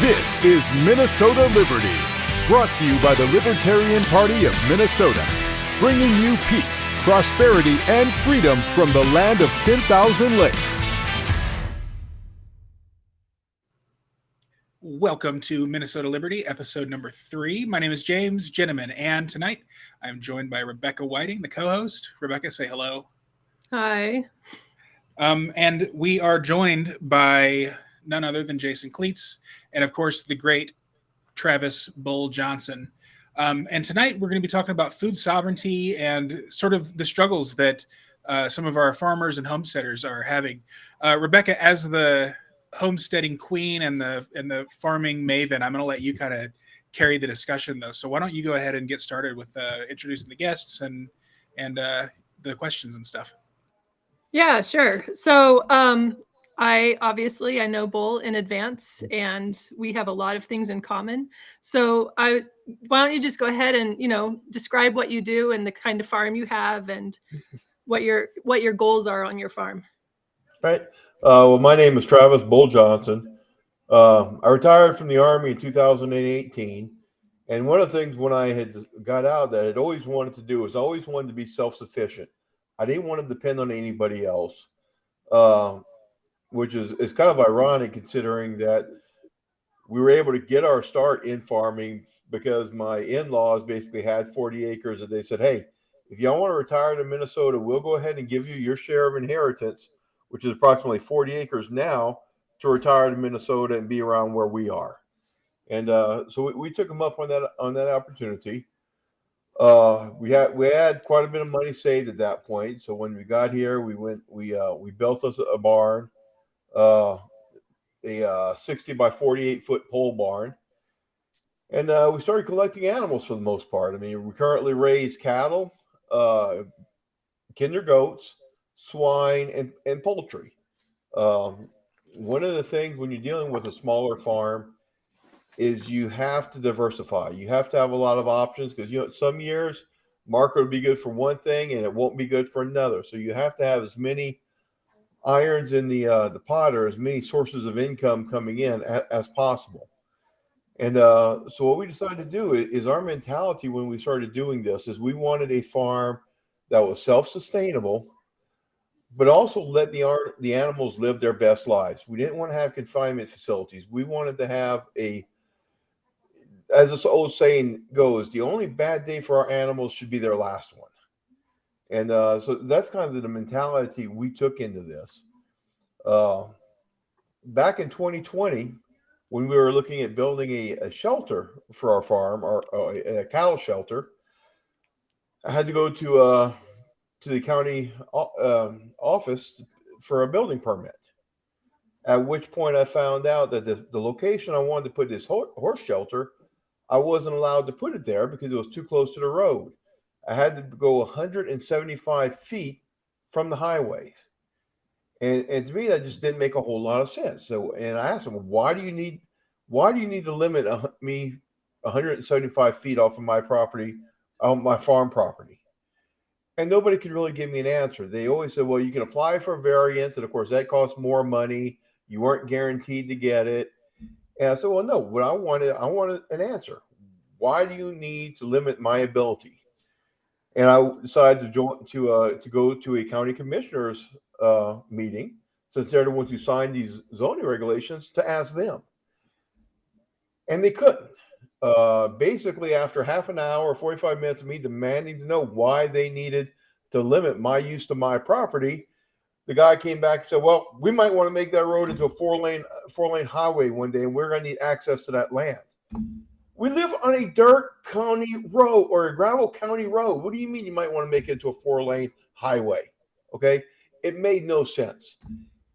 This is Minnesota Liberty, brought to you by the Libertarian Party of Minnesota, bringing you peace, prosperity, and freedom from the land of 10,000 lakes. Welcome to Minnesota Liberty, episode number 3. My name is James Jenneman, and tonight I'm joined by Rebecca Whiting, the co-host. Rebecca, say hello. Hi. And we are joined by none other than Jason Klietz, and of course, the great Travis Bull Johnson. And tonight we're going to be talking about food sovereignty and sort of the struggles that some of our farmers and homesteaders are having. Rebecca, as the homesteading queen and the farming maven, I'm going to let you kind of carry the discussion, though. So why don't you go ahead and get started with introducing the guests and the questions and stuff. Yeah, sure. So I know Bull in advance, and we have a lot of things in common. So why don't you just go ahead and describe what you do and the kind of farm you have and what your goals are on your farm. Right. Well, my name is Travis Bull Johnson. I retired from the Army in 2018. And one of the things when I had got out that I'd always wanted to do was always wanted to be self-sufficient. I didn't want to depend on anybody else, which is kind of ironic considering that we were able to get our start in farming because my in-laws basically had 40 acres and they said, hey, if y'all want to retire to Minnesota, we'll go ahead and give you your share of inheritance, which is approximately 40 acres now, to retire to Minnesota and be around where we are. And so we took them up on that opportunity. We had quite a bit of money saved at that point. So when we got here, we built us a barn, a 60 by 48 foot pole barn. And we started collecting animals for the most part. I mean, we currently raise cattle, kinder goats, swine, and poultry. One of the things when you're dealing with a smaller farm is you have to diversify. You have to have a lot of options because some years market will be good for one thing and it won't be good for another. So you have to have as many irons in the pot or as many sources of income coming in as possible. And so what we decided to do is our mentality when we started doing this is we wanted a farm that was self-sustainable, but also let the animals live their best lives. We didn't want to have confinement facilities. We wanted to have as this old saying goes, the only bad day for our animals should be their last one. And so that's kind of the mentality we took into this. Back in 2020, when we were looking at building a shelter for our farm, or a cattle shelter, I had to go to the county office for a building permit. At which point I found out that the location I wanted to put this horse shelter, I wasn't allowed to put it there because it was too close to the road. I had to go 175 feet from the highway. And to me, that just didn't make a whole lot of sense. So, and I asked him, why do you need to limit me 175 feet off of my property, my farm property? And nobody could really give me an answer. They always said, well, you can apply for a variance. And of course, that costs more money. You weren't guaranteed to get it. And I said, well, no, what I wanted an answer. Why do you need to limit my ability? And I decided to go to a county commissioner's meeting, since they're the ones who signed these zoning regulations, to ask them. And they couldn't. Basically, after half an hour or 45 minutes of me demanding to know why they needed to limit my use to my property, the guy came back and said, well, we might want to make that road into a four-lane highway one day, and we're going to need access to that land. We live on a dirt county road or a gravel county road. What do you mean you might want to make it into a 4-lane highway? Okay. It made no sense.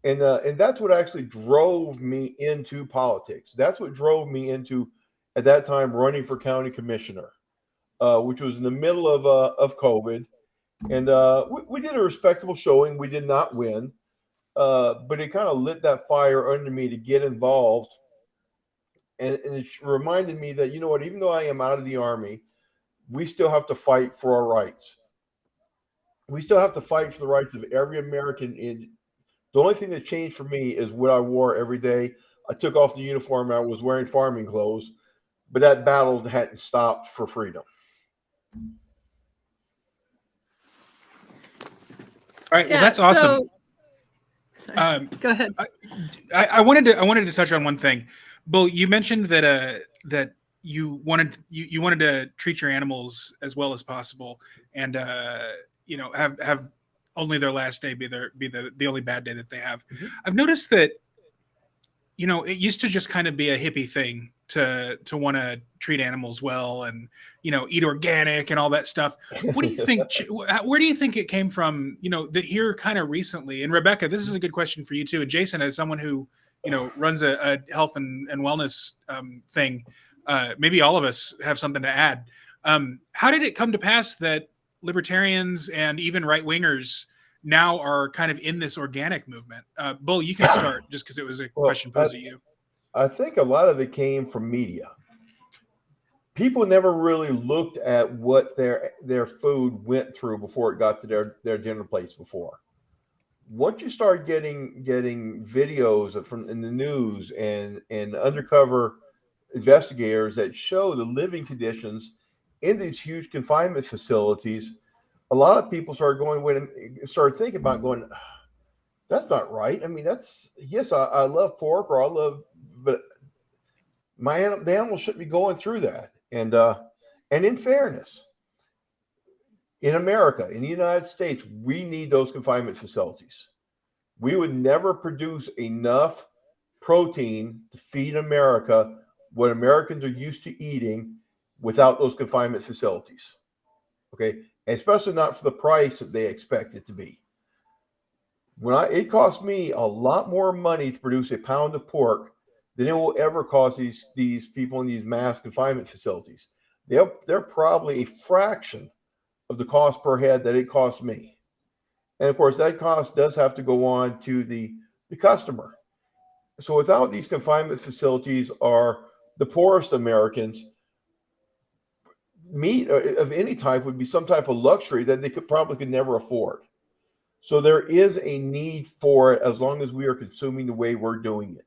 And that's what actually drove me into politics. That's what drove me into, at that time, running for county commissioner, which was in the middle of COVID. And we did a respectable showing. We did not win, but it kind of lit that fire under me to get involved. And it reminded me that, you know what, even though I am out of the Army, we still have to fight for our rights. We still have to fight for the rights of every American. The only thing that changed for me is what I wore every day. I took off the uniform. I was wearing farming clothes, but that battle hadn't stopped for freedom. All right. Well, that's awesome. Sorry. Go ahead. I wanted to touch on one thing. Bull, you mentioned that that you wanted to treat your animals as well as possible, and have only their last day be the only bad day that they have. Mm-hmm. I've noticed that it used to just kind of be a hippie thing to want to treat animals well and eat organic and all that stuff. What do you think? Where do you think it came from? That here kind of recently. And Rebecca, this is a good question for you too. And Jason, as someone who runs a health and wellness thing, maybe all of us have something to add. How did it come to pass that libertarians and even right wingers now are kind of in this organic movement? Bull, you can start just because it was a question posed to you. I think a lot of it came from media. People never really looked at what their food went through before it got to their dinner plates before. Once you start getting videos from in the news and undercover investigators that show the living conditions in these huge confinement facilities, a lot of people started thinking about going, that's not right. I mean, I love pork but the animal shouldn't be going through that. And in fairness, in America, in the United States, we need those confinement facilities. We would never produce enough protein to feed America what Americans are used to eating without those confinement facilities. Okay. Especially not for the price that they expect it to be. It cost me a lot more money to produce a pound of pork than it will ever cost these people in these mass confinement facilities. They're probably a fraction of the cost per head that it costs me. And of course, that cost does have to go on to the customer. So without these confinement facilities, the poorest Americans, meat of any type would be some type of luxury that they could never afford. So there is a need for it as long as we are consuming the way we're doing it.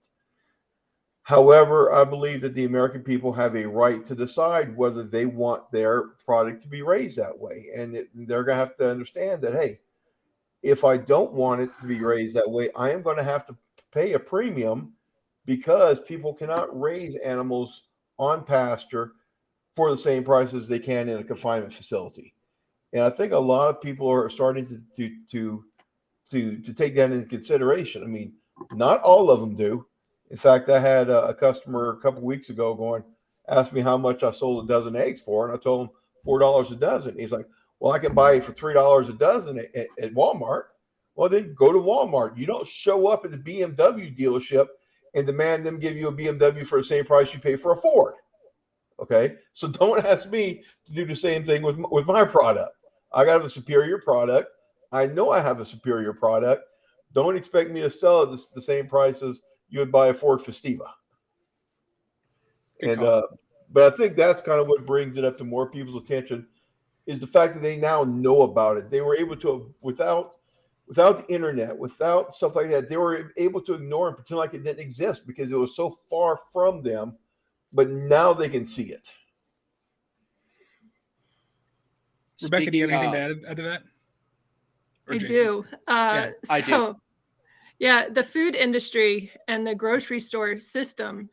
However, I believe that the American people have a right to decide whether they want their product to be raised that way. And they're going to have to understand that, hey, if I don't want it to be raised that way, I am going to have to pay a premium because people cannot raise animals on pasture for the same price as they can in a confinement facility. And I think a lot of people are starting to take that into consideration. I mean, not all of them do. In fact, I had a customer a couple of weeks ago asked me how much I sold a dozen eggs for, and I told him $4 a dozen. He's like, well, I can buy it for $3 a dozen at Walmart. Well, then go to Walmart. You don't show up at the BMW dealership and demand them give you a BMW for the same price you pay for a Ford. Okay, so don't ask me to do the same thing with my product. I got a superior product. I know I have a superior product. Don't expect me to sell it the same price as you would buy a Ford Festiva. But I think that's kind of what brings it up to more people's attention is the fact that they now know about it. They were able to, without the internet, without stuff like that, they were able to ignore and pretend like it didn't exist because it was so far from them. But now they can see it. Rebecca, do you have anything to add to that? I do. I do. Yeah, the food industry and the grocery store system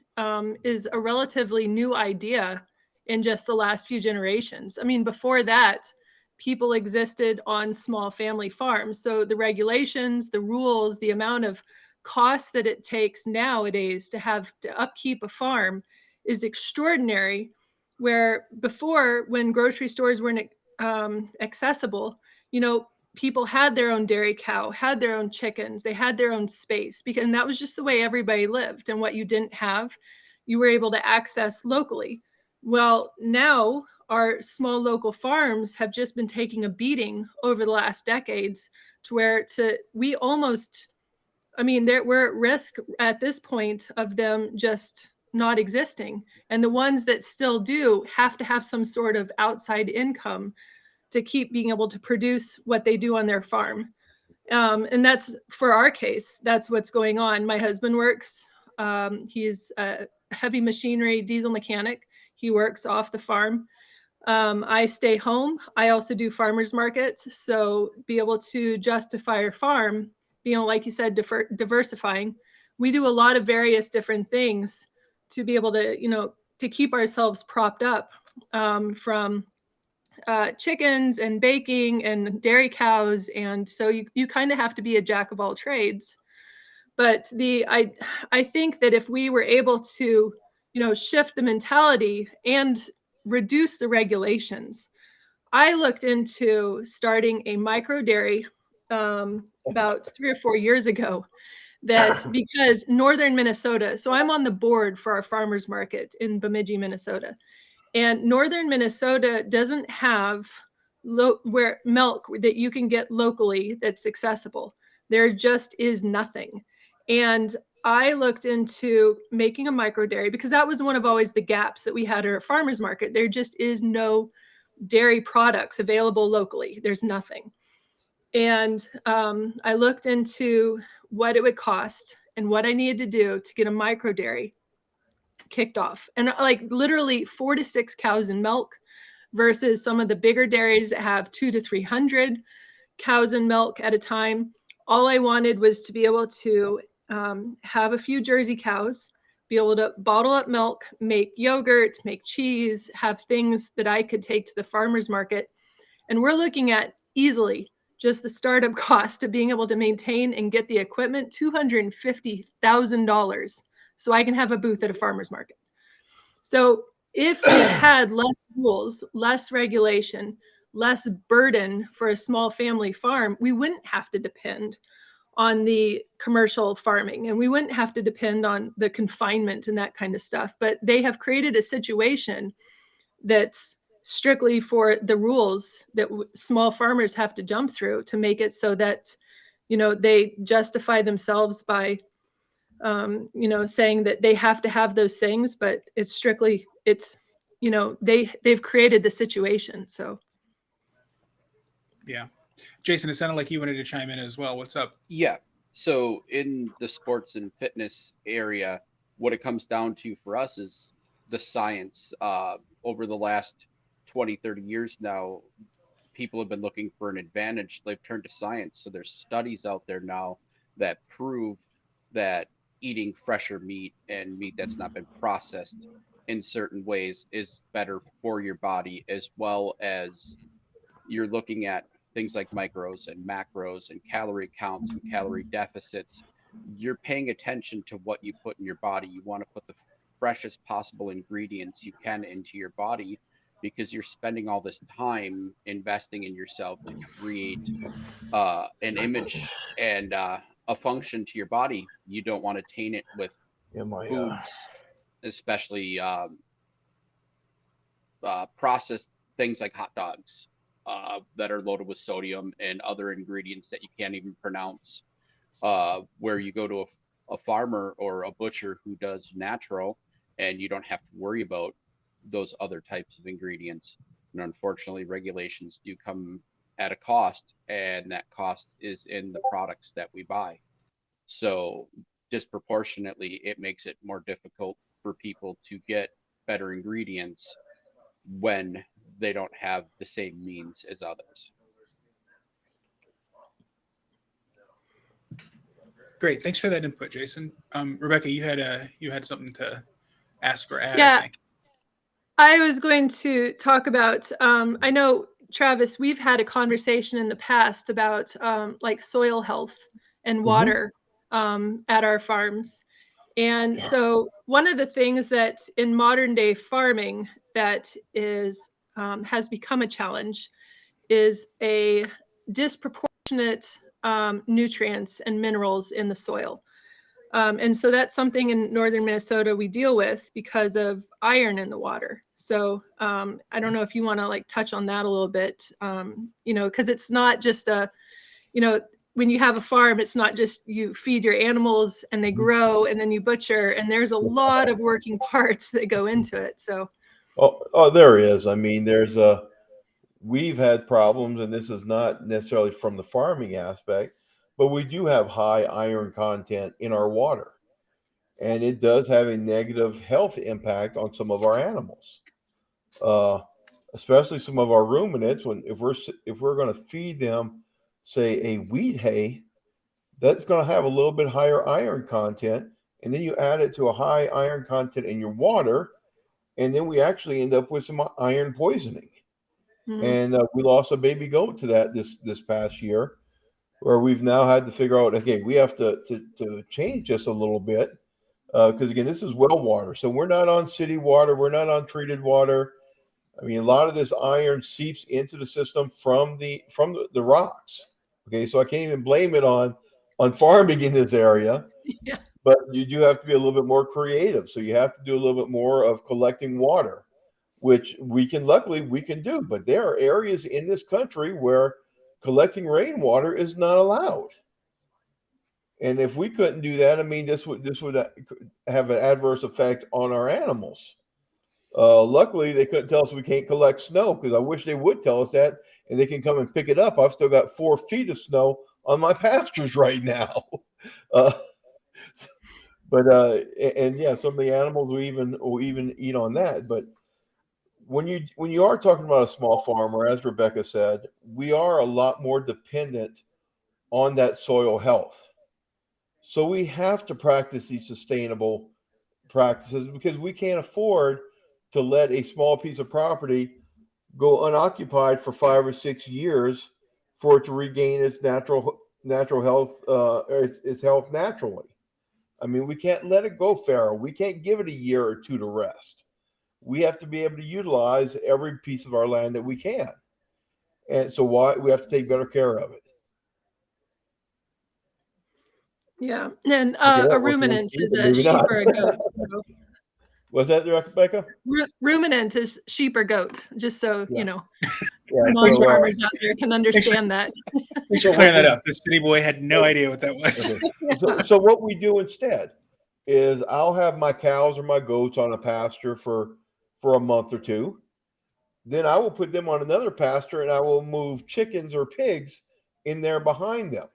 is a relatively new idea in just the last few generations. I mean, before that, people existed on small family farms. So the regulations, the rules, the amount of cost that it takes nowadays to upkeep a farm is extraordinary, where before, when grocery stores weren't accessible, people had their own dairy cow, had their own chickens, they had their own space, and that was just the way everybody lived. And what you didn't have, you were able to access locally. Well, now our small local farms have just been taking a beating over the last decades to where we're at risk at this point of them just not existing. And the ones that still do have to have some sort of outside income to keep being able to produce what they do on their farm. And that's, for our case, that's what's going on. My husband works He's a heavy machinery diesel mechanic. He works off the farm. I stay home. I also do farmers markets. So be able to justify our farm, like you said, diversifying. We do a lot of various different things to be able to, to keep ourselves propped up, from chickens and baking and dairy cows. And so you kind of have to be a jack of all trades. But I think that if we were able to, shift the mentality and reduce the regulations, I looked into starting a micro dairy about 3 or 4 years ago. That because northern Minnesota, so I'm on the board for our farmers market in Bemidji, Minnesota, and northern Minnesota doesn't have where milk that you can get locally that's accessible. There just is nothing. And I looked into making a micro dairy because that was one of always the gaps that we had at our farmers market. There just is no dairy products available locally. There's nothing. And I looked into what it would cost and what I needed to do to get a micro dairy kicked off. And like literally 4 to 6 cows in milk versus some of the bigger dairies that have 200 to 300 cows in milk at a time. All I wanted was to be able to have a few Jersey cows, be able to bottle up milk, make yogurt, make cheese, have things that I could take to the farmer's market. And we're looking at easily just the startup cost of being able to maintain and get the equipment, $250,000, so I can have a booth at a farmer's market. So if we had less rules, less regulation, less burden for a small family farm, we wouldn't have to depend on the commercial farming, and we wouldn't have to depend on the confinement and that kind of stuff. But they have created a situation that's strictly for the rules that small farmers have to jump through to make it so that, they justify themselves by, saying that they have to have those things, but it's strictly, they've created the situation. So. Yeah. Jason, it sounded like you wanted to chime in as well. What's up? Yeah. So in the sports and fitness area, what it comes down to for us is the science. Over the last 20, 30 years now, people have been looking for an advantage. They've turned to science. So there's studies out there now that prove that eating fresher meat and meat that's not been processed in certain ways is better for your body, as well as you're looking at things like micros and macros and calorie counts and calorie deficits. You're paying attention to what you put in your body. You want to put the freshest possible ingredients you can into your body, because you're spending all this time investing in yourself to create an image and a function to your body. You don't want to taint it with foods, especially processed things like hot dogs that are loaded with sodium and other ingredients that you can't even pronounce. Where you go to a farmer or a butcher who does natural, and you don't have to worry about those other types of ingredients. And unfortunately, regulations do come at a cost, and that cost is in the products that we buy. So disproportionately, it makes it more difficult for people to get better ingredients when they don't have the same means as others. Great, thanks for that input, Jason. Rebecca, you had something to ask or add. Yeah, I think. I was going to talk about. I know, Travis, we've had a conversation in the past about like soil health and water at our farms, and so one of the things that in modern day farming that is has become a challenge is a disproportionate nutrients and minerals in the soil. And so that's something in northern Minnesota we deal with because of iron in the water. So I don't know if you want to like touch on that a little bit, because it's not just when you have a farm, it's not just you feed your animals and they grow and then you butcher, and there's a lot of working parts that go into it. So. Oh, there is. I mean, we've had problems, and this is not necessarily from the farming aspect, but we do have high iron content in our water. and it does have a negative health impact on some of our animals, especially some of our ruminants. If we're going to feed them, say, a wheat hay, that's going to have a little bit higher iron content, and then you add it to a high iron content in your water, and then we actually end up with some iron poisoning. Mhm. And we lost a baby goat to that this past year, where we've now had to figure out, okay, we have to change this a little bit, because again, this is well water, so we're not on city water, we're not on treated water. I mean, a lot of this iron seeps into the system from the rocks. Okay, so I can't even blame it on farming in this area. Yeah. But you do have to be a little bit more creative. So you have to do a little bit more of collecting water, which luckily we can do. But there are areas in this country where collecting rainwater is not allowed. And if we couldn't do that, I mean, this would have an adverse effect on our animals. Luckily, they couldn't tell us we can't collect snow, because I wish they would tell us that, and they can come and pick it up. I've still got 4 feet of snow on my pastures right now. And yeah, some of the animals will even eat on that. But when you are talking about a small farmer, as Rebecca said, we are a lot more dependent on that soil health. So we have to practice these sustainable practices, because we can't afford to let a small piece of property go unoccupied for 5 or 6 years for it to regain its natural health, its health naturally. I mean, we can't let it go fallow. We can't give it a year or two to rest. We have to be able to utilize every piece of our land that we can. And so we have to take better care of it. Yeah. And Okay, a ruminant is a maybe sheep not. or a goat. So Was that Rebecca? ruminant is sheep or goat, just so Yeah. you know. Yeah, Non-farmers out there can understand that. Thanks for clearing that up. The city boy had no idea what that was. Okay. So what we do instead is I'll have my cows or my goats on a pasture for a month or two. Then I will put them on another pasture, and I will move chickens or pigs in there behind them.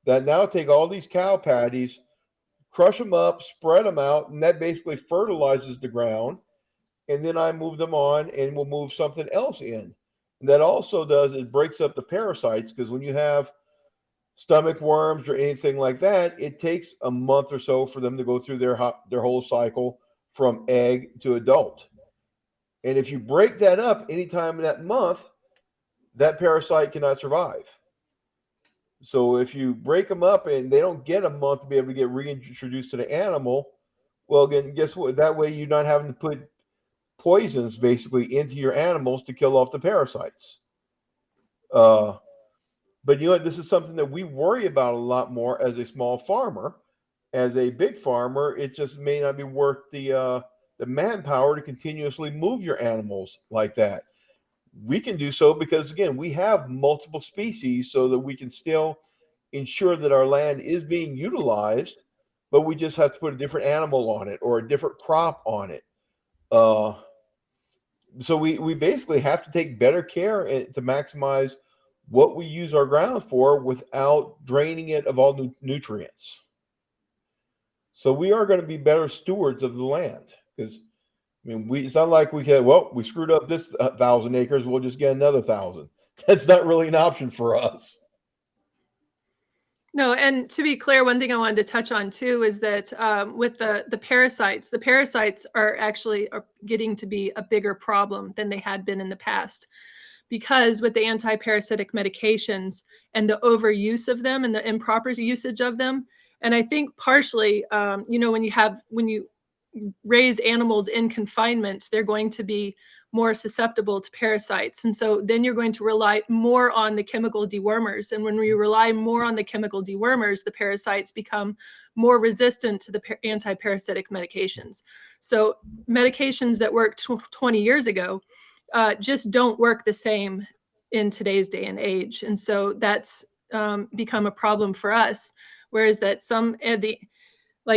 That now take all these cow patties, crush them up, spread them out, and that basically fertilizes the ground. And then I move them on, and we'll move something else in. And that also breaks up the parasites, because when you have stomach worms or anything like that, it takes a month or so for them to go through their whole cycle from egg to adult. And if you break that up anytime in that month, that parasite cannot survive. So if you break them up and they don't get a month to be able to get reintroduced to the animal, well, again, guess what? That way you're not having to put poisons basically into your animals to kill off the parasites. But you know what? This is something that we worry about a lot more as a small farmer. As a big farmer, it just may not be worth the manpower to continuously move your animals like that. We can do so because, again, we have multiple species, so that we can still ensure that our land is being utilized, but we just have to put a different animal on it or a different crop on it. So we basically have to take better care to maximize what we use our ground for without draining it of all nutrients. So we are going to be better stewards of the land, because I mean, it's not like we screwed up this 1,000 acres, we'll just get another 1,000. That's not really an option for us. No, and to be clear, one thing I wanted to touch on too is that with the parasites are actually getting to be a bigger problem than they had been in the past, because with the anti-parasitic medications and the overuse of them and the improper usage of them, and I think partially, when you raise animals in confinement, they're going to be more susceptible to parasites. And so then you're going to rely more on the chemical dewormers. And when we rely more on the chemical dewormers, the parasites become more resistant to the anti-parasitic medications. So medications that worked 20 years ago just don't work the same in today's day and age. And so that's become a problem for us. Whereas that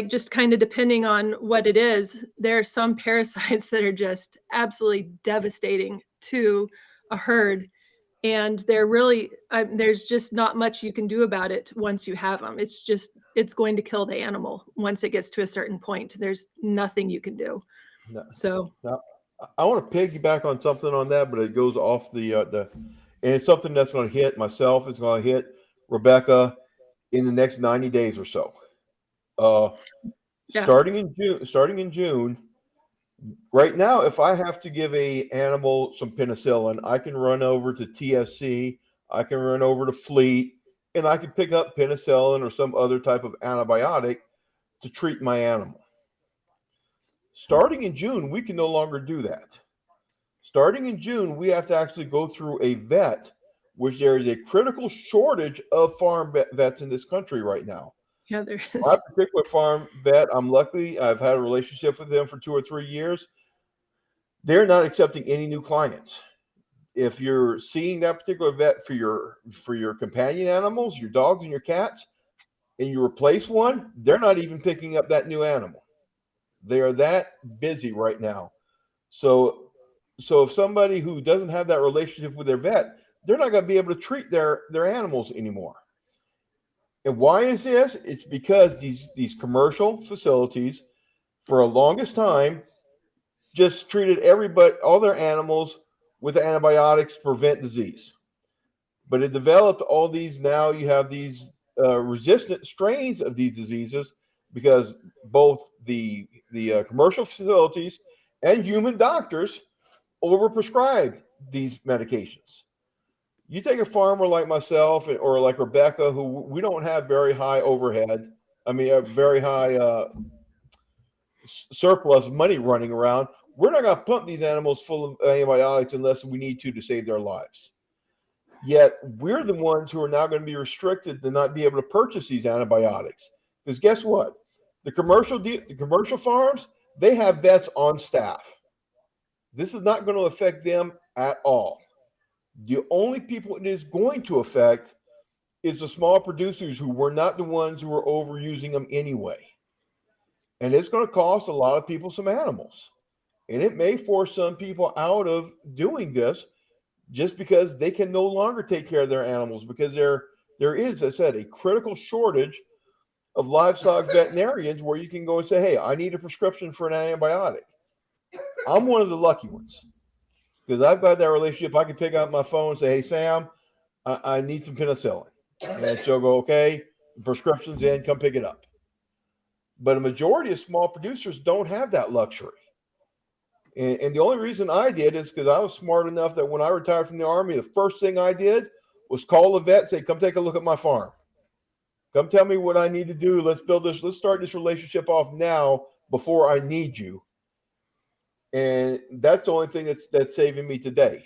just kind of depending on what it is, there are some parasites that are just absolutely devastating to a herd. And they're really, there's just not much you can do about it once you have them. It's going to kill the animal once it gets to a certain point. There's nothing you can do. No. So Now, I want to piggyback on something on that, but it goes off and it's something that's going to hit myself. It's going to hit Rebecca in the next 90 days or so. Yeah. Starting in June, right now, if I have to give a animal some penicillin, I can run over to TSC, I can run over to Fleet, and I can pick up penicillin or some other type of antibiotic to treat my animal. Starting in June, we can no longer do that. Starting in June, we have to actually go through a vet, which there is a critical shortage of farm vets in this country right now. Yeah, there is. My particular farm vet, I'm lucky. I've had a relationship with them for 2 or 3 years. They're not accepting any new clients. If you're seeing that particular vet for your companion animals, your dogs and your cats, and you replace one, they're not even picking up that new animal. They are that busy right now. So if somebody who doesn't have that relationship with their vet, they're not going to be able to treat their animals anymore. And why is this? It's because these commercial facilities, for a longest time, just treated all their animals with antibiotics to prevent disease. But it developed all these. Now you have these resistant strains of these diseases because both the commercial facilities and human doctors overprescribed these medications. You take a farmer like myself or like Rebecca, who we don't have very high overhead. I mean, a very high surplus money running around. We're not going to pump these animals full of antibiotics unless we need to save their lives. Yet we're the ones who are now going to be restricted to not be able to purchase these antibiotics. Because guess what? The commercial farms, they have vets on staff. This is not going to affect them at all. The only people it is going to affect is the small producers who were not the ones who were overusing them anyway. And it's going to cost a lot of people some animals. And it may force some people out of doing this just because they can no longer take care of their animals, because there is, as I said, a critical shortage of livestock veterinarians where you can go and say, hey, I need a prescription for an antibiotic. I'm one of the lucky ones because I've got that relationship. I can pick up my phone and say, hey, Sam, I need some penicillin. And she'll go, okay, prescription's in, come pick it up. But a majority of small producers don't have that luxury. And the only reason I did is because I was smart enough that when I retired from the Army, the first thing I did was call the vet, say, come take a look at my farm. Come tell me what I need to do. Let's start this relationship off now before I need you. And that's the only thing that's saving me today.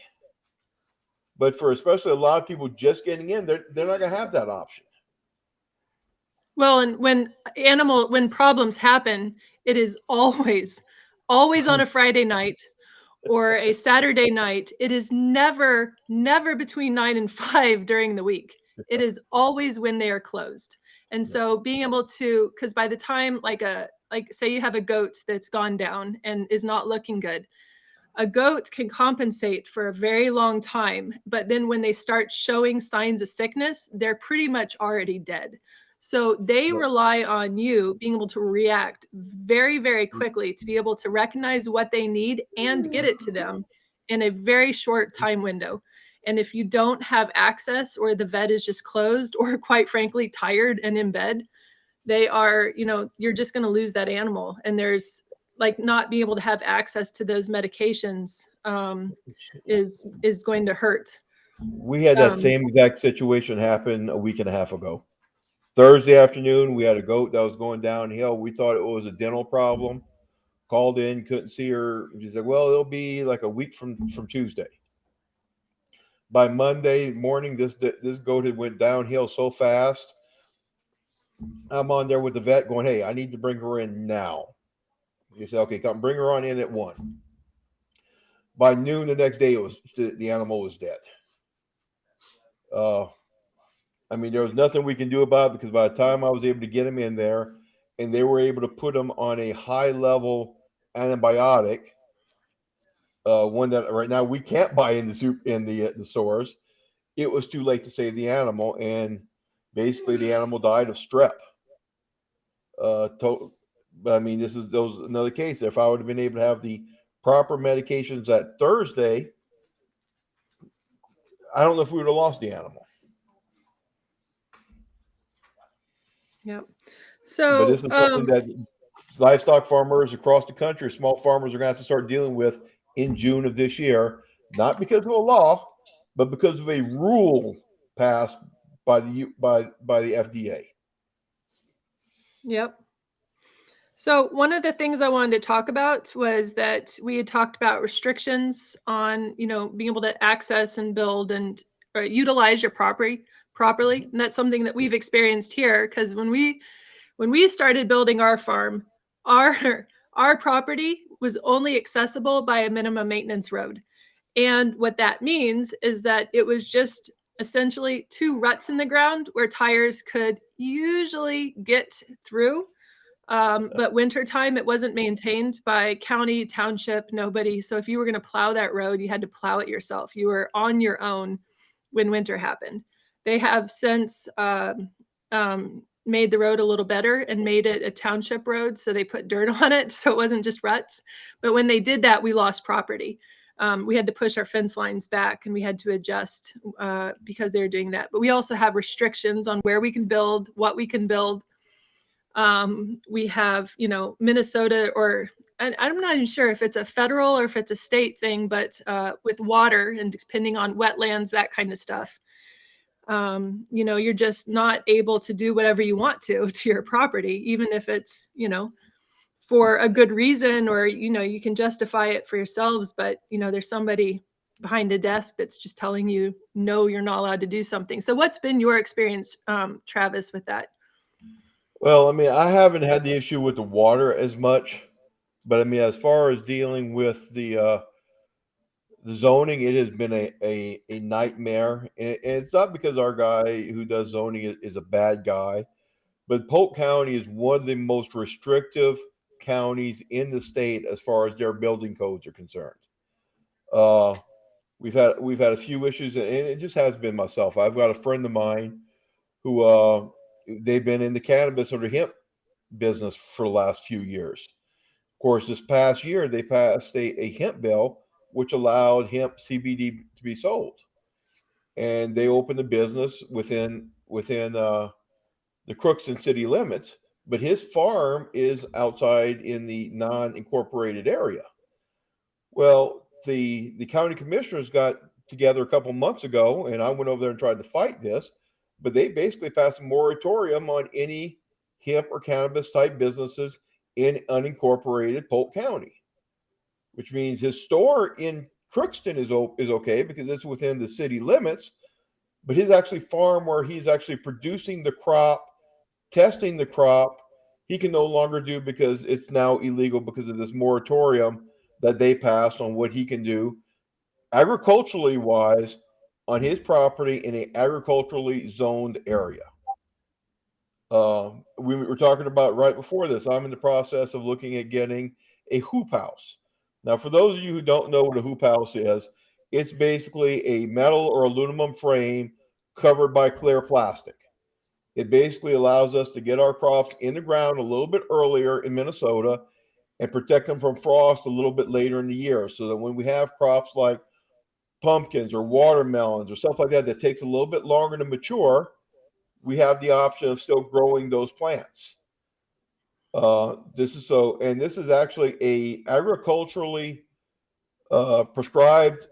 But for especially a lot of people just getting in, they're not going to have that option. Well, and when problems happen, it is always on a Friday night or a Saturday night. It is never between 9 and 5 during the week. It is always when they are closed. And so being able to, because by the time like say you have a goat that's gone down and is not looking good, a goat can compensate for a very long time. But then when they start showing signs of sickness, they're pretty much already dead. So they rely on you being able to react very, very quickly to be able to recognize what they need and get it to them in a very short time window. And if you don't have access, or the vet is just closed, or quite frankly, tired and in bed, they are, you're just going to lose that animal. And there's not being able to have access to those medications is going to hurt. We had that same exact situation happen a week and a half ago. Thursday afternoon, we had a goat that was going downhill. We thought it was a dental problem. Called in, couldn't see her. She said, well, it'll be like a week from Tuesday. By Monday morning, this goat had went downhill so fast. I'm on there with the vet going, hey, I need to bring her in now. He said, okay, come bring her on in at 1. By noon the next day, the animal was dead. There was nothing we can do about it, because by the time I was able to get him in there and they were able to put him on a high-level antibiotic, one that right now we can't buy in the stores, it was too late to save the animal, and basically the animal died of strep. But I mean, this is another case. If I would have been able to have the proper medications that Thursday, I don't know if we would have lost the animal. Yep. But So, this is something that livestock farmers across the country, small farmers, are going to have to start dealing with in June of this year, not because of a law, but because of a rule passed by the FDA. yep. So one of the things I wanted to talk about was that we had talked about restrictions on, being able to access and build and or utilize your property properly. And that's something that we've experienced here, because when we started building our farm, our property was only accessible by a minimum maintenance road. And what that means is that it was just essentially 2 ruts in the ground where tires could usually get through. But wintertime, it wasn't maintained by county, township, nobody. So if you were going to plow that road, you had to plow it yourself. You were on your own when winter happened. They have since made the road a little better and made it a township road. So they put dirt on it, so it wasn't just ruts. But when they did that, we lost property. We had to push our fence lines back, and we had to adjust because they were doing that. But we also have restrictions on where we can build, what we can build. We have, Minnesota, and I'm not even sure if it's a federal or if it's a state thing, but with water and depending on wetlands, that kind of stuff, you're just not able to do whatever you want to your property, even if it's, for a good reason, or, you can justify it for yourselves, but, there's somebody behind a desk that's just telling you, no, you're not allowed to do something. So what's been your experience, Travis, with that? Well, I mean, I haven't had the issue with the water as much, but I mean, as far as dealing with the zoning, it has been a nightmare. And it's not because our guy who does zoning is a bad guy, but Polk County is one of the most restrictive counties in the state as far as their building codes are concerned. We've had a few issues, and it just has been myself. I've got a friend of mine who they've been in the cannabis or the hemp business for the last few years. Of course, this past year they passed a hemp bill which allowed hemp CBD to be sold, and they opened the business within the Crookston city limits. But his farm is outside in the non-incorporated area. Well, the county commissioners got together a couple months ago, and I went over there and tried to fight this, but they basically passed a moratorium on any hemp or cannabis type businesses in unincorporated Polk County, which means his store in Crookston is okay because it's within the city limits, but his actually farm where he's actually producing the crop, testing the crop, he can no longer do because it's now illegal because of this moratorium that they passed on what he can do agriculturally wise on his property in an agriculturally zoned area. We were talking about right before this, I'm in the process of looking at getting a hoop house. Now, for those of you who don't know what a hoop house is, it's basically a metal or aluminum frame covered by clear plastic. It basically allows us to get our crops in the ground a little bit earlier in Minnesota and protect them from frost a little bit later in the year, so that when we have crops like pumpkins or watermelons or stuff like that that takes a little bit longer to mature, we have the option of still growing those plants. This is actually a agriculturally prescribed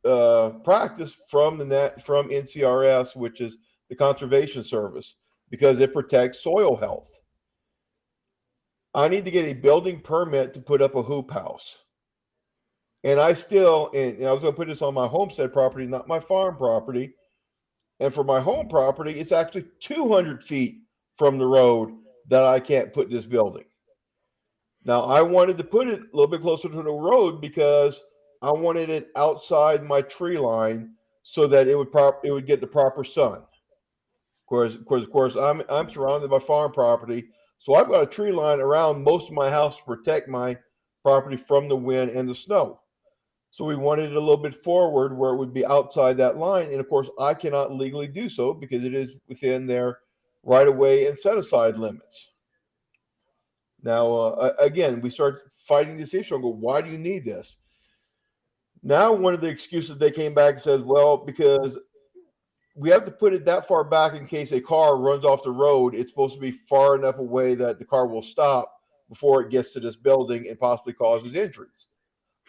practice from NCRS, which is the Conservation Service, because it protects soil health. I need to get a building permit to put up a hoop house. And I was going to put this on my homestead property, not my farm property. And for my home property, it's actually 200 feet from the road that I can't put this building. Now, I wanted to put it a little bit closer to the road because I wanted it outside my tree line so that it would get the proper sun. Of course, I'm surrounded by farm property, so I've got a tree line around most of my house to protect my property from the wind and the snow. So we wanted it a little bit forward where it would be outside that line. And of course, I cannot legally do so because it is within their right-of-way and set-aside limits. Now, again, we start fighting this issue and go, why do you need this? Now, one of the excuses they came back and says, well, because we have to put it that far back in case a car runs off the road. It's supposed to be far enough away that the car will stop before it gets to this building and possibly causes injuries.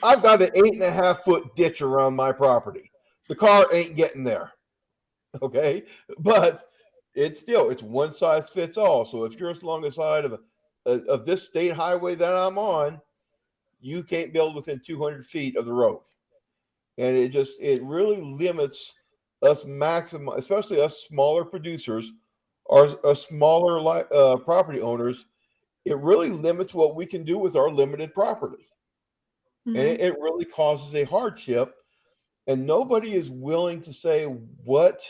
I've got an 8.5-foot ditch around my property. The car ain't getting there. Okay. But it's one size fits all. So if you're along the side of this state highway that I'm on, you can't build within 200 feet of the road. And it really limits us especially us smaller producers or smaller property owners. It really limits what we can do with our limited property. Mm-hmm. And it really causes a hardship, and nobody is willing to say what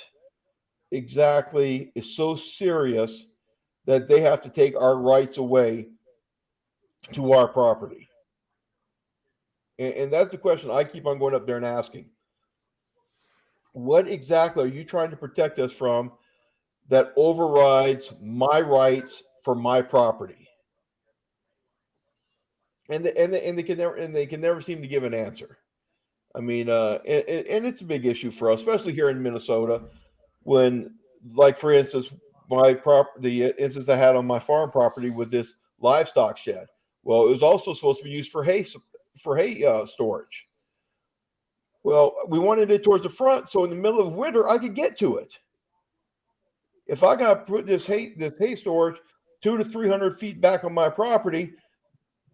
exactly is so serious that they have to take our rights away to our property. And that's the question I keep on going up there and asking. What exactly are you trying to protect us from that overrides my rights for my property? And they can never seem to give an answer. I mean, and it's a big issue for us, especially here in Minnesota. When, like for instance, the instance I had on my farm property with this livestock shed. Well, it was also supposed to be used for hay storage. Well, we wanted it towards the front, so in the middle of winter, I could get to it. If I got to put this hay storage 200 to 300 feet back on my property,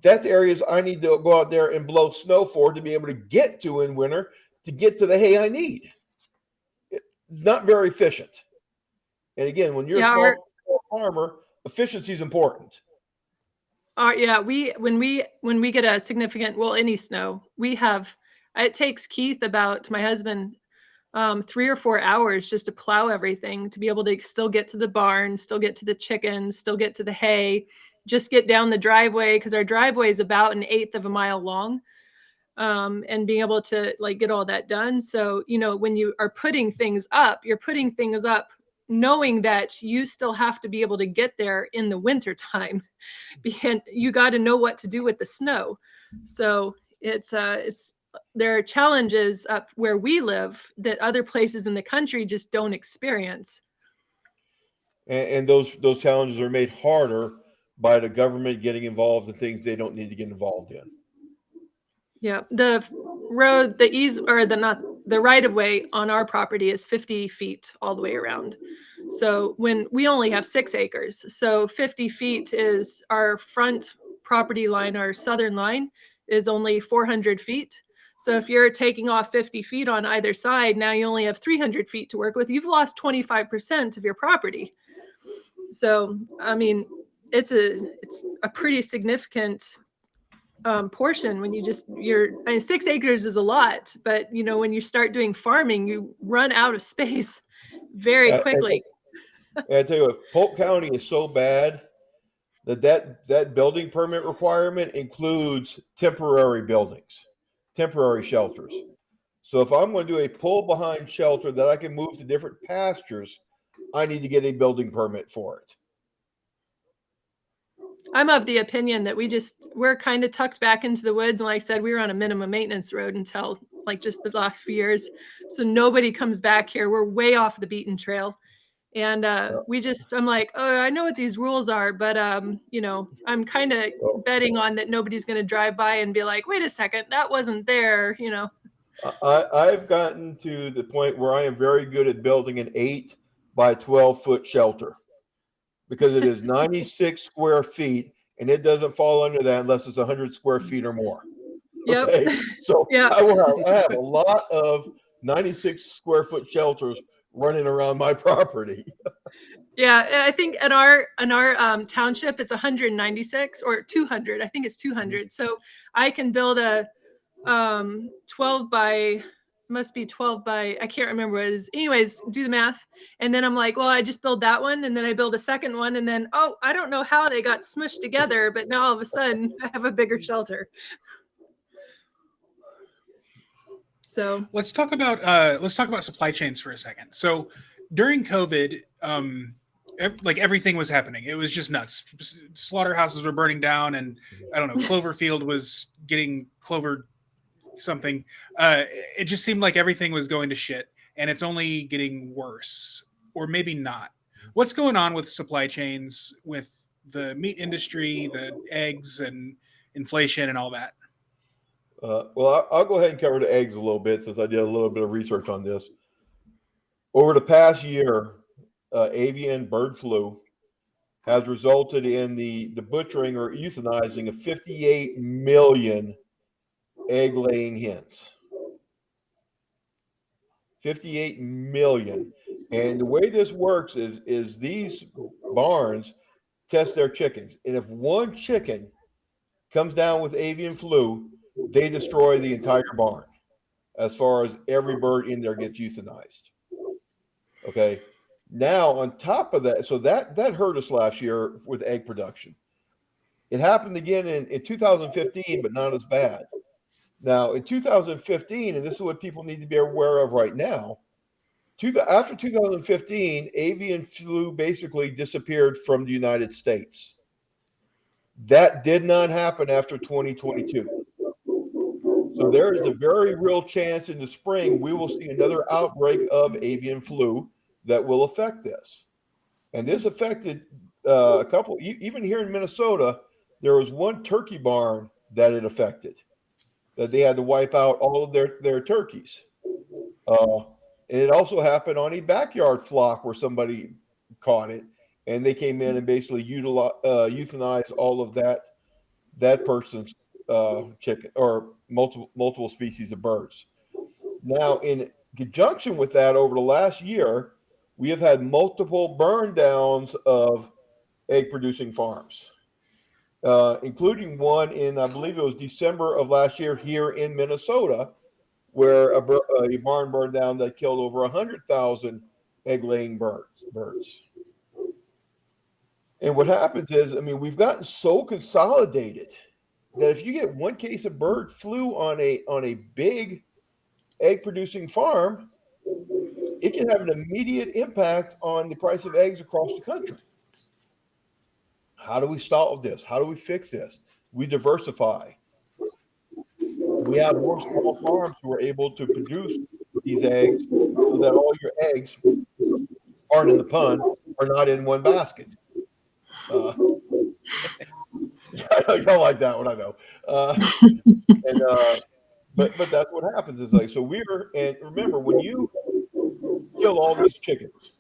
that's areas I need to go out there and blow snow for to be able to get to in winter to get to the hay I need. It's not very efficient. And again, when you're a small farmer, efficiency is important. When we get a significant, any snow, it takes Keith my husband, 3 or 4 hours just to plow everything to be able to still get to the barn, still get to the chickens, still get to the hay, just get down the driveway, because our driveway is about 1/8 of a mile long, and being able to get all that done. So, when you are putting things up, you're putting things up knowing that you still have to be able to get there in the winter time, and you got to know what to do with the snow. So there are challenges up where we live that other places in the country just don't experience. And those challenges are made harder by the government getting involved in things they don't need to get involved in. Yeah, the road, the right of way on our property is 50 feet all the way around. So when we only have 6 acres, so 50 feet is our front property line. Our southern line is only 400 feet. So if you're taking off 50 feet on either side, now you only have 300 feet to work with. You've lost 25% of your property. So, I mean, it's a pretty significant portion when 6 acres is a lot, but when you start doing farming, you run out of space very quickly. I tell you, if Polk County is so bad that building permit requirement includes temporary buildings, temporary shelters. So if I'm going to do a pull behind shelter that I can move to different pastures, I need to get a building permit for it. I'm of the opinion that we're kind of tucked back into the woods. And like I said, we were on a minimum maintenance road until just the last few years. So nobody comes back here. We're way off the beaten trail. And I'm like, oh, I know what these rules are, but I'm kind of betting on that nobody's going to drive by and be like, wait a second, that wasn't there, I've gotten to the point where I am very good at building an 8 by 12 foot shelter, because it is 96 square feet and it doesn't fall under that unless it's 100 square feet or more. Yep. Okay. So yep. I have a lot of 96 square foot shelters running around my property. Yeah, I think in our township it's 196 or 200. I think it's 200. So I can build a 12 by I can't remember what it is. Anyways, do the math. And then I'm like, well, I just build that one, and then I build a second one, and then I don't know how they got smushed together, but now all of a sudden I have a bigger shelter. So let's talk about supply chains for a second. So during COVID, like everything was happening. It was just nuts. Slaughterhouses were burning down, and I don't know, Cloverfield was getting clover something. It just seemed like everything was going to shit, and it's only getting worse, or maybe not. What's going on with supply chains, with the meat industry, the eggs, and inflation, and all that? Well, I'll go ahead and cover the eggs a little bit since I did a little bit of research on this. Over the past year, avian bird flu has resulted in the butchering or euthanizing of 58 million egg-laying hens. 58 million. And the way this works is these barns test their chickens. And if one chicken comes down with avian flu, they destroy the entire barn as far as every bird in there gets euthanized. Okay. Now, on top of that, so that hurt us last year with egg production. It happened again in 2015, but not as bad. Now, in 2015, and this is what people need to be aware of right now, after 2015, avian flu basically disappeared from the United States. That did not happen after 2022. So there is a very real chance in the spring we will see another outbreak of avian flu that will affect this. And this affected a couple, even here in Minnesota, there was one turkey barn that it affected, that they had to wipe out all of their turkeys. And it also happened on a backyard flock where somebody caught it, and they came in and basically euthanized all of that person's chicken or multiple species of birds. Now, in conjunction with that, over the last year, we have had multiple burn downs of egg producing farms, including one in, I believe it was December of last year here in Minnesota, where a barn burned down that killed over 100,000 egg-laying birds. And what happens is, I mean, we've gotten so consolidated that if you get one case of bird flu on a big egg-producing farm, it can have an immediate impact on the price of eggs across the country. How do we solve this? How do we fix this? We diversify. We have more small farms who are able to produce these eggs so that all your eggs, pardon the pun, are not in one basket. I know you don't like that one, I know. But that's what happens. Is like, so and remember, when you kill all these chickens,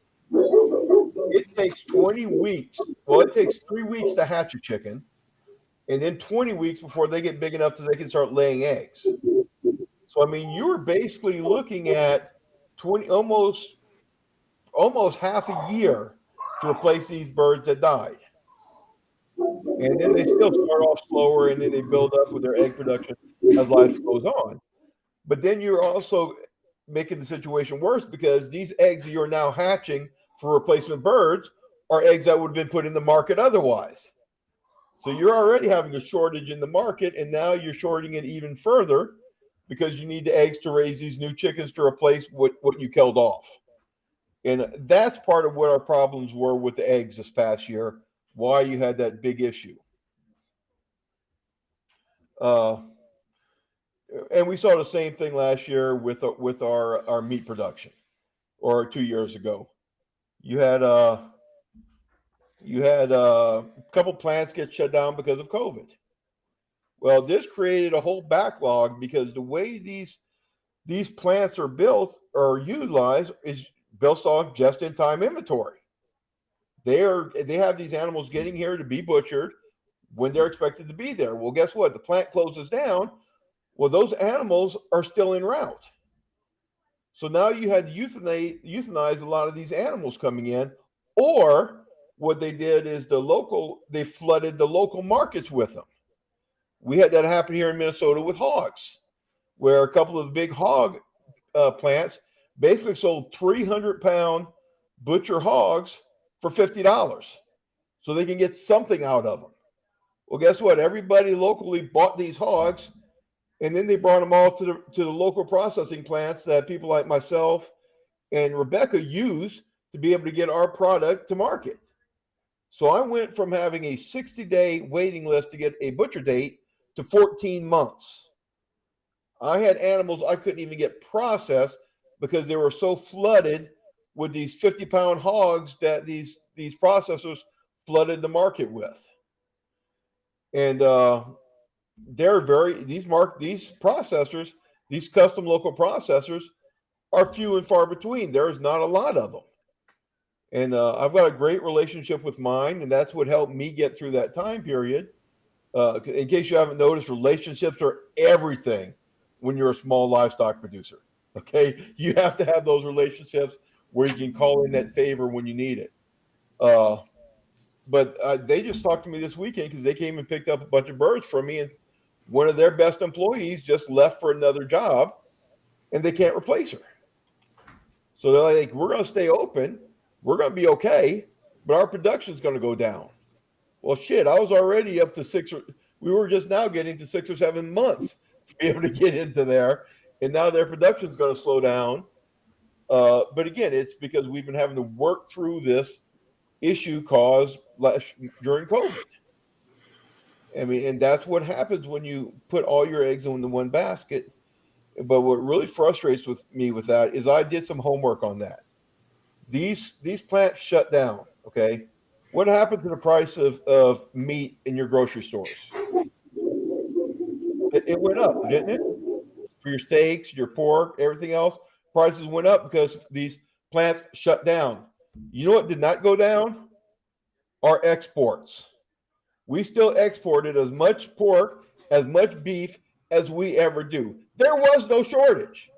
it takes 20 weeks. Well, it takes 3 weeks to hatch a chicken, and then 20 weeks before they get big enough so they can start laying eggs. So, I mean, you're basically looking at almost half a year to replace these birds that died. And then they still start off slower, and then they build up with their egg production as life goes on. But then you're also making the situation worse because these eggs that you're now hatching for replacement birds are eggs that would have been put in the market otherwise. So you're already having a shortage in the market, and now you're shorting it even further because you need the eggs to raise these new chickens to replace what you killed off. And that's part of what our problems were with the eggs this past year, why you had that big issue. And we saw the same thing last year with our meat production, or 2 years ago. You had a couple plants get shut down because of COVID. Well, this created a whole backlog because the way these plants are built or utilized is built on just-in-time inventory. They have these animals getting here to be butchered when they're expected to be there. Well, guess what? The plant closes down. Well, those animals are still en route. So now you had to euthanize a lot of these animals coming in, or what they did is they flooded the local markets with them. We had that happen here in Minnesota with hogs, where a couple of big hog plants basically sold 300-pound butcher hogs for $50 so they can get something out of them. Well, guess what? Everybody locally bought these hogs, And then they brought them all to the local processing plants that people like myself and Rebecca use to be able to get our product to market. So I went from having a 60-day waiting list to get a butcher date to 14 months. I had animals I couldn't even get processed because they were so flooded with these 50-pound hogs that these processors flooded the market with. And these processors, these custom local processors, are few and far between. There's not a lot of them. And I've got a great relationship with mine, and that's what helped me get through that time period. In case you haven't noticed, relationships are everything when you're a small livestock producer. Okay, you have to have those relationships where you can call in that favor when you need it. But they just talked to me this weekend because they came and picked up a bunch of birds from me, and one of their best employees just left for another job, and they can't replace her. So they're like, we're going to stay open. We're going to be okay, but our production is going to go down. Well, shit, I was already up to we were just now getting to 6 or 7 months to be able to get into there. And now their production is going to slow down. But again, it's because we've been having to work through this issue caused during COVID. I mean, and that's what happens when you put all your eggs into one basket. But what really frustrates me with that is I did some homework on that. These plants shut down, okay? What happened to the price of meat in your grocery stores? It went up, didn't it? For your steaks, your pork, everything else, prices went up because these plants shut down. You know what did not go down? Our exports. We still exported as much pork, as much beef as we ever do. There was no shortage.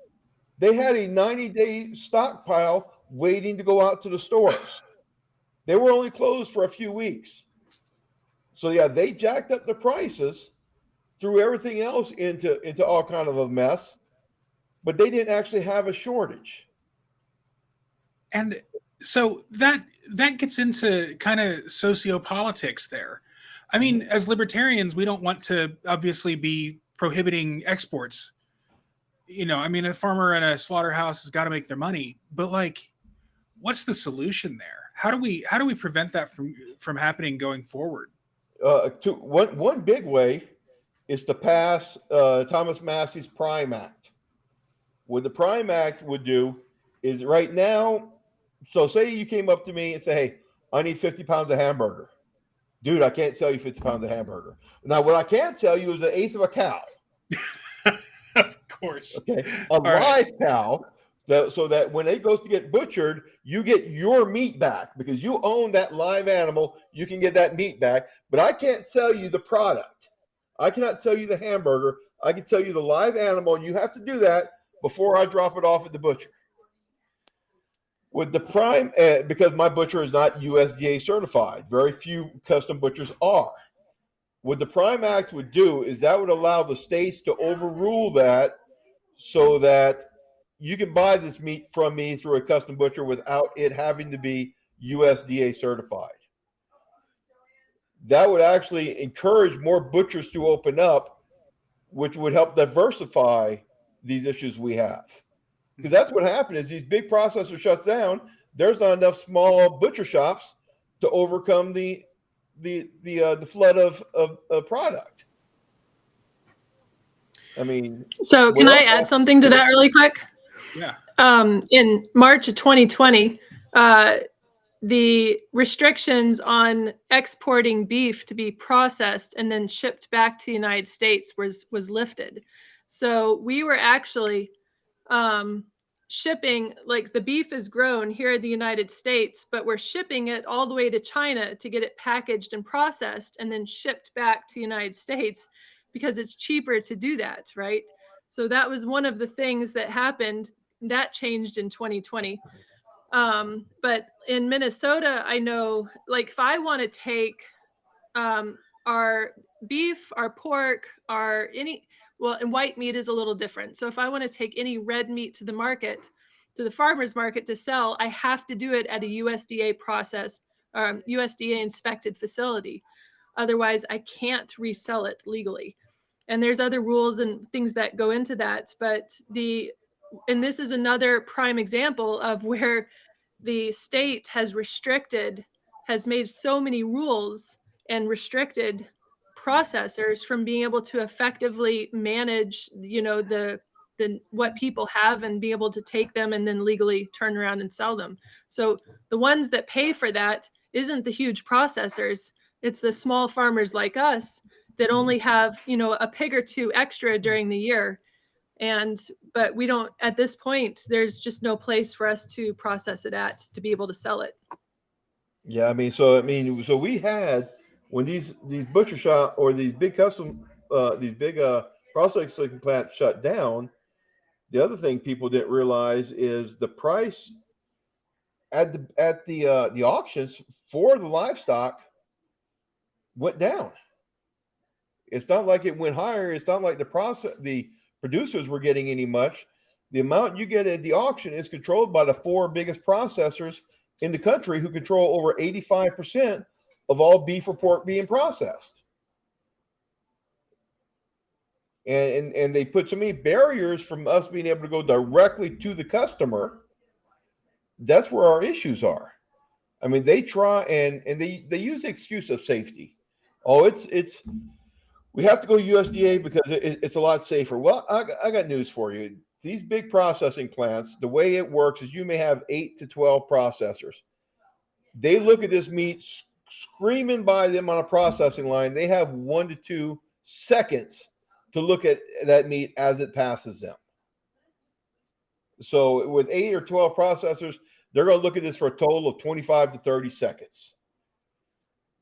They had a 90-day stockpile waiting to go out to the stores. They were only closed for a few weeks. So yeah, they jacked up the prices, threw everything else into all kind of a mess, but they didn't actually have a shortage. And so that gets into kind of sociopolitics there. I mean, as libertarians, we don't want to obviously be prohibiting exports. You know, I mean, a farmer and a slaughterhouse has got to make their money, but like, what's the solution there? How do we prevent that from happening going forward? One big way is to pass Thomas Massey's Prime Act. What the Prime Act would do is right now, so say you came up to me and say, hey, I need 50 pounds of hamburger. Dude, I can't sell you 50 pounds of hamburger. Now, what I can't sell you is an eighth of a cow. Of course. Okay. A live cow, so that when it goes to get butchered, you get your meat back because you own that live animal. You can get that meat back, but I can't sell you the product. I cannot sell you the hamburger. I can sell you the live animal, and you have to do that before I drop it off at the butcher. With the Prime, because my butcher is not USDA certified, very few custom butchers are. What the Prime Act would do is that would allow the states to overrule that so that you can buy this meat from me through a custom butcher without it having to be USDA certified. That would actually encourage more butchers to open up, which would help diversify these issues we have. Because that's what happened is these big processors shut down. There's not enough small butcher shops to overcome the flood of product. I mean, so can I add something to that really quick? Yeah. In March of 2020, the restrictions on exporting beef to be processed and then shipped back to the United States was lifted. So we were actually shipping, like the beef is grown here in the United States, but we're shipping it all the way to China to get it packaged and processed and then shipped back to the United States because it's cheaper to do that, right? So that was one of the things that happened. That changed in 2020. But in Minnesota, I know, like, if I want to take our beef, our pork, and white meat is a little different. So if I want to take any red meat to the market, to the farmer's market to sell, I have to do it at a USDA processed, USDA inspected facility. Otherwise, I can't resell it legally. and there's other rules and things that go into that. But and this is another prime example of where the state has made so many rules and restricted processors from being able to effectively manage, the what people have and be able to take them and then legally turn around and sell them. So the ones that pay for that isn't the huge processors. It's the small farmers like us that only have, a pig or two extra during the year. But we don't, at this point, there's just no place for us to process it at to be able to sell it. Yeah, so we had, when these butcher shop or these big processing plants shut down, the other thing people didn't realize is the price at the auctions for the livestock went down. It's not like it went higher. It's not like the producers were getting any much. The amount you get at the auction is controlled by the 4 biggest processors in the country, who control over 85% of all beef or pork being processed. And they put so many barriers from us being able to go directly to the customer. That's where our issues are. I mean, they try and they use the excuse of safety. Oh, it's we have to go USDA because it's a lot safer. Well, I got news for you. These big processing plants, the way it works is you may have 8 to 12 processors. They look at this meat screaming by them on a processing line. They have 1 to 2 seconds to look at that meat as it passes them. So with 8 or 12 processors, they're going to look at this for a total of 25 to 30 seconds.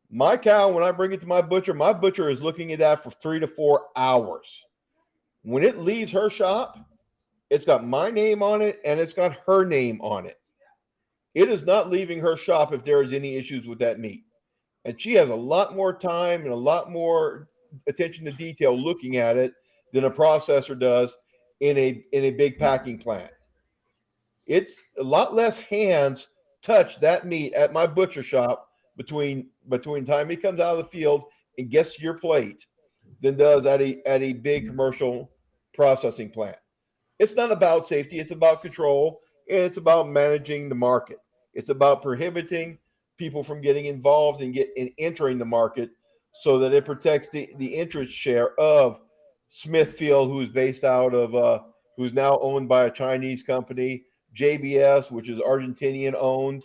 My cow, when I bring it to my butcher is looking at that for 3 to 4 hours. When it leaves her shop, it's got my name on it and it's got her name on it. It is not leaving her shop if there is any issues with that meat. And she has a lot more time and a lot more attention to detail looking at it than a processor does in a big packing plant. It's a lot less hands touch that meat at my butcher shop between time it comes out of the field and gets to your plate than does at a big commercial processing plant. It's not about safety. It's about control. And it's about managing the market. It's about prohibiting people from getting involved and entering the market so that it protects the interest share of Smithfield, who's based out of, who's now owned by a Chinese company, JBS, which is Argentinian owned.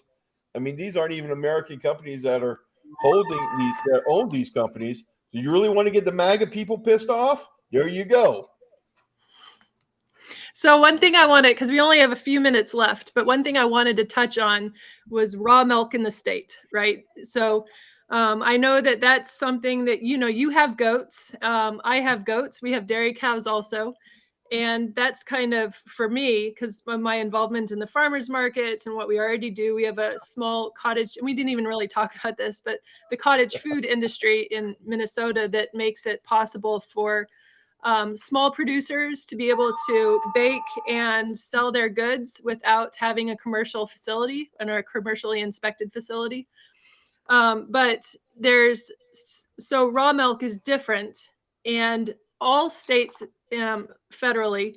I mean, these aren't even American companies that are that own these companies. Do you really want to get the MAGA people pissed off? There you go. So one thing I wanted, because we only have a few minutes left, but one thing I wanted to touch on was raw milk in the state, right? So I know that that's something that, you have goats. I have goats. We have dairy cows also. And that's kind of, for me, because of my involvement in the farmers markets and what we already do, we have a small cottage, and we didn't even really talk about this, but the cottage food industry in Minnesota that makes it possible for small producers to be able to bake and sell their goods without having a commercial facility and a commercially inspected facility. But so raw milk is different, and all states federally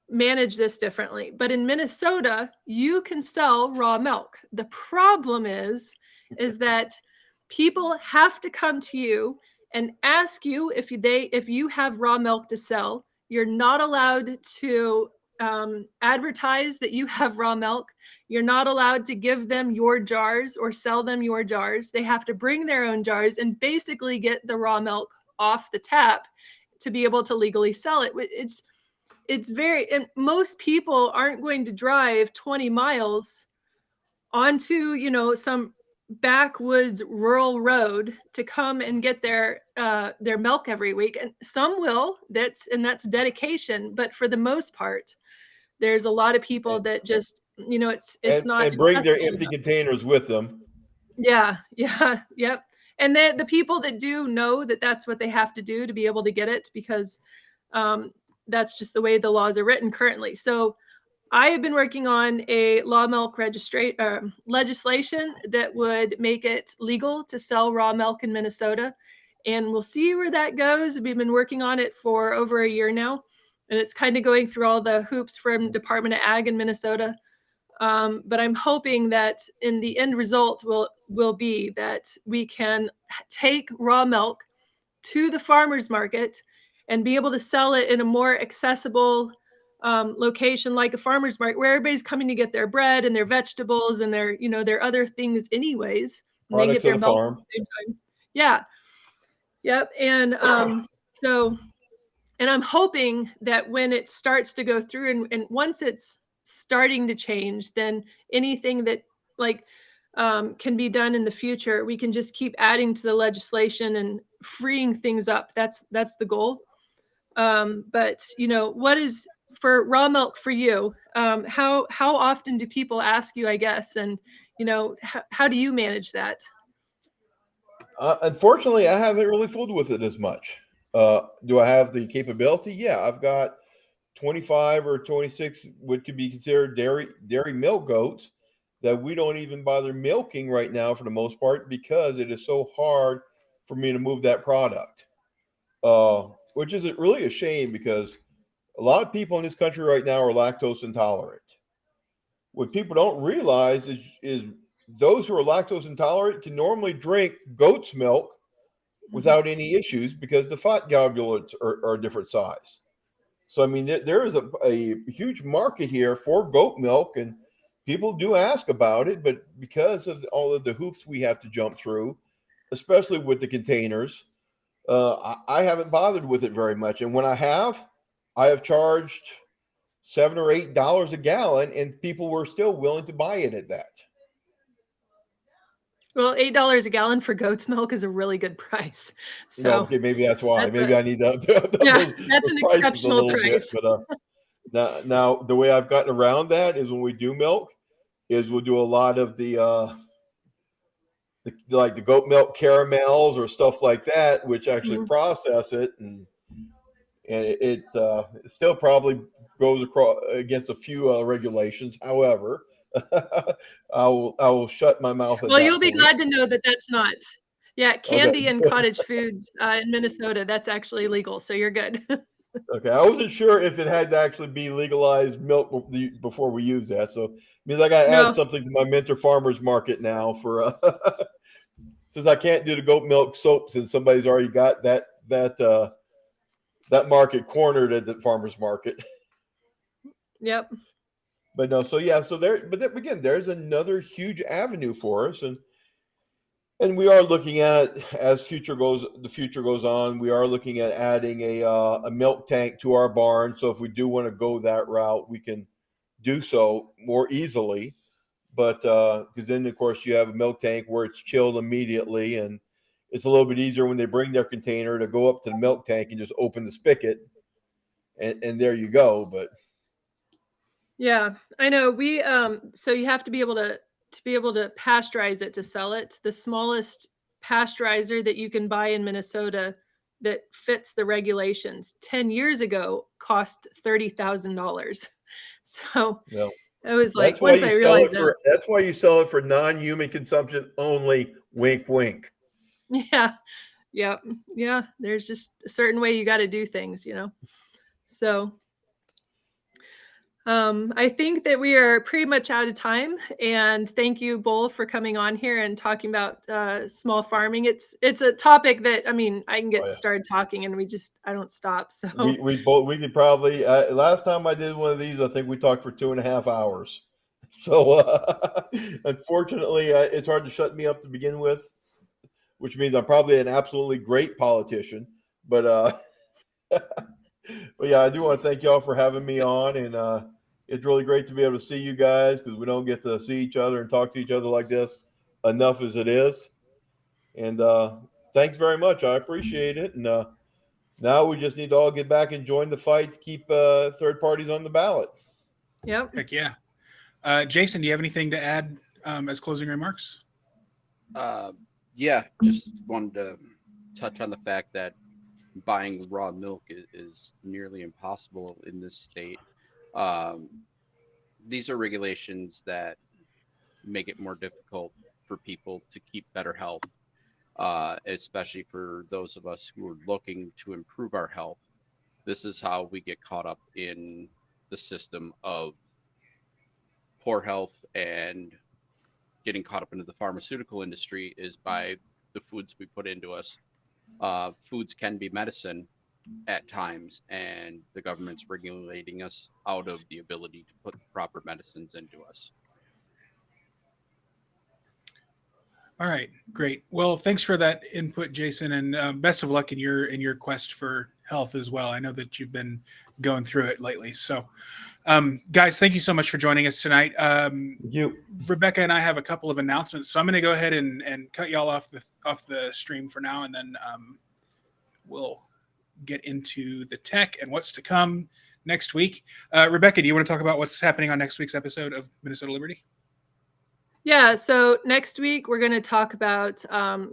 manage this differently. But in Minnesota, you can sell raw milk. The problem is that people have to come to you and ask you if you have raw milk to sell. You're not allowed to advertise that you have raw milk. You're not allowed to give them your jars or sell them your jars. They have to bring their own jars and basically get the raw milk off the tap to be able to legally sell it. It's very, and most people aren't going to drive 20 miles onto, some backwoods rural road to come and get their milk every week. And some will, that's dedication. But for the most part, there's a lot of people that just, it's not. And bring their empty containers with them. Yeah. Yep. And the people that do know that that's what they have to do to be able to get it, because that's just the way the laws are written currently. So I have been working on a raw milk legislation that would make it legal to sell raw milk in Minnesota. and we'll see where that goes. We've been working on it for over a year now, and it's kind of going through all the hoops from Department of Ag in Minnesota. But I'm hoping that in the end result will be that we can take raw milk to the farmer's market and be able to sell it in a more accessible location, like a farmer's market, where everybody's coming to get their bread and their vegetables and their, their other things anyways. And they get their milk at the same time. Yeah. Yep. And and I'm hoping that when it starts to go through and once it's starting to change, then anything that can be done in the future, we can just keep adding to the legislation and freeing things up. That's the goal. But what is for raw milk for you? How often do people ask you, I guess, and how do you manage that? Unfortunately, I haven't really fooled with it as much. Do I have the capability? Yeah, I've got 25 or 26 what could be considered dairy milk goats that we don't even bother milking right now for the most part because it is so hard for me to move that product, which is really a shame because a lot of people in this country right now are lactose intolerant. What people don't realize is those who are lactose intolerant can normally drink goat's milk without any issues because the fat globules are a different size. So, I mean, there is a huge market here for goat milk, and people do ask about it, but because of all of the hoops we have to jump through, especially with the containers, I haven't bothered with it very much. And when I have charged $7 or $8 a gallon, and people were still willing to buy it at that. Well, $8 a gallon for goat's milk is a really good price. So okay, maybe that's why. Maybe I need to that's an exceptional price. But now the way I've gotten around that is when we do milk, is we'll do a lot of the goat milk caramels or stuff like that, which actually process it, and it still probably goes against a few regulations. However, I will shut my mouth. Well, you'll be glad to know that that's not. Yeah, candy and cottage foods in Minnesota, that's actually legal, so you're good. Okay, I wasn't sure if it had to actually be legalized milk before we use that. So it means I got to add something to my Mentor Farmers Market now for since I can't do the goat milk soap since somebody's already got that market cornered at the farmers market. Yep. But no, so yeah, again, there's another huge avenue for us, and we are looking at it as the future goes on. We are looking at adding a milk tank to our barn. So if we do want to go that route, we can do so more easily. But because then, of course, you have a milk tank where it's chilled immediately, and it's a little bit easier when they bring their container to go up to the milk tank and just open the spigot, and there you go. But yeah, I know. We so you have to be able to pasteurize it to sell it. The smallest pasteurizer that you can buy in Minnesota that fits the regulations 10 years ago cost $30,000. So it was like once I realized that. That's why you sell it for non-human consumption only. Wink, wink. Yeah. There's just a certain way you got to do things, So I think that we are pretty much out of time, and thank you, Bull, for coming on here and talking about small farming. It's a topic that, I mean, I can get started talking and I don't stop. So we could probably last time I did one of these, I think we talked for 2.5 hours. So unfortunately, it's hard to shut me up to begin with, which means I'm probably an absolutely great politician. But but yeah, I do want to thank y'all for having me on, and it's really great to be able to see you guys because we don't get to see each other and talk to each other like this enough as it is. And thanks very much. I appreciate it. And now we just need to all get back and join the fight to keep third parties on the ballot. Yep. Heck yeah. Jason, do you have anything to add as closing remarks? Yeah, just wanted to touch on the fact that buying raw milk is nearly impossible in this state. These are regulations that make it more difficult for people to keep better health. especially for those of us who are looking to improve our health. This is how we get caught up in the system of poor health and getting caught up into the pharmaceutical industry is by the foods we put into us. Foods can be medicine at times, and the government's regulating us out of the ability to put the proper medicines into us. All right, great. Well, thanks for that input, Jason, and best of luck in your quest for health as well. I know that you've been going through it lately. So, guys, thank you so much for joining us tonight. Rebecca and I have a couple of announcements, so I'm going to go ahead and cut y'all off the stream for now, and then we'll get into the tech and what's to come next week. Rebecca, do you want to talk about what's happening on next week's episode of Minnesota Liberty? Yeah, so next week we're going to talk about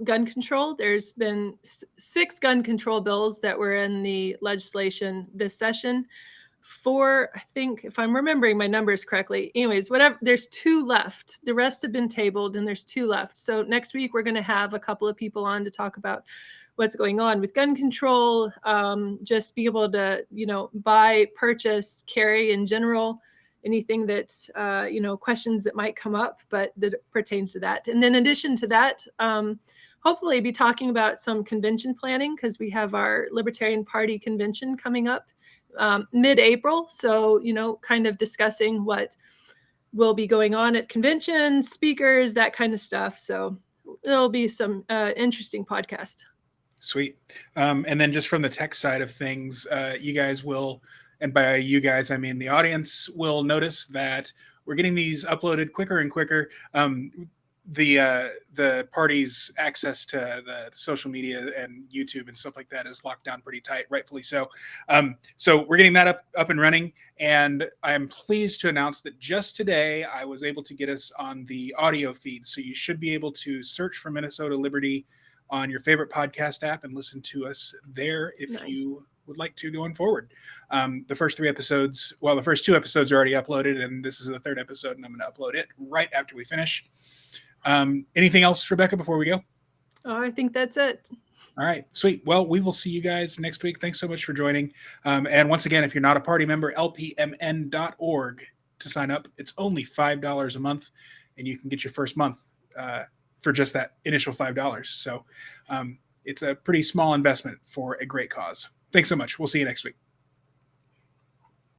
gun control. There's been 6 gun control bills that were in the legislation this session. 4, I think, if I'm remembering my numbers correctly. Anyways, whatever, there's 2 left. The rest have been tabled and there's 2 left. So next week we're going to have a couple of people on to talk about what's going on with gun control, just be able to, buy, purchase, carry in general, anything that, questions that might come up, but that pertains to that. And then in addition to that, hopefully be talking about some convention planning, because we have our Libertarian Party convention coming up mid-April. So, kind of discussing what will be going on at conventions, speakers, that kind of stuff. So it'll be some interesting podcast. Sweet. And then just from the tech side of things, you guys will, and by you guys, I mean the audience, will notice that we're getting these uploaded quicker and quicker. The party's access to the social media and YouTube and stuff like that is locked down pretty tight, rightfully so. So we're getting that up and running, and I'm pleased to announce that just today I was able to get us on the audio feed. So you should be able to search for Minnesota Liberty on your favorite podcast app and listen to us there if you would like to going forward. The first 2 episodes are already uploaded, and this is the 3rd episode, and I'm going to upload it right after we finish. Anything else, Rebecca, before we go? Oh, I think that's it. All right, sweet. Well, we will see you guys next week. Thanks so much for joining. And once again, if you're not a party member, lpmn.org to sign up. It's only $5 a month, and you can get your first month for just that initial $5. So it's a pretty small investment for a great cause. Thanks so much. We'll see you next week.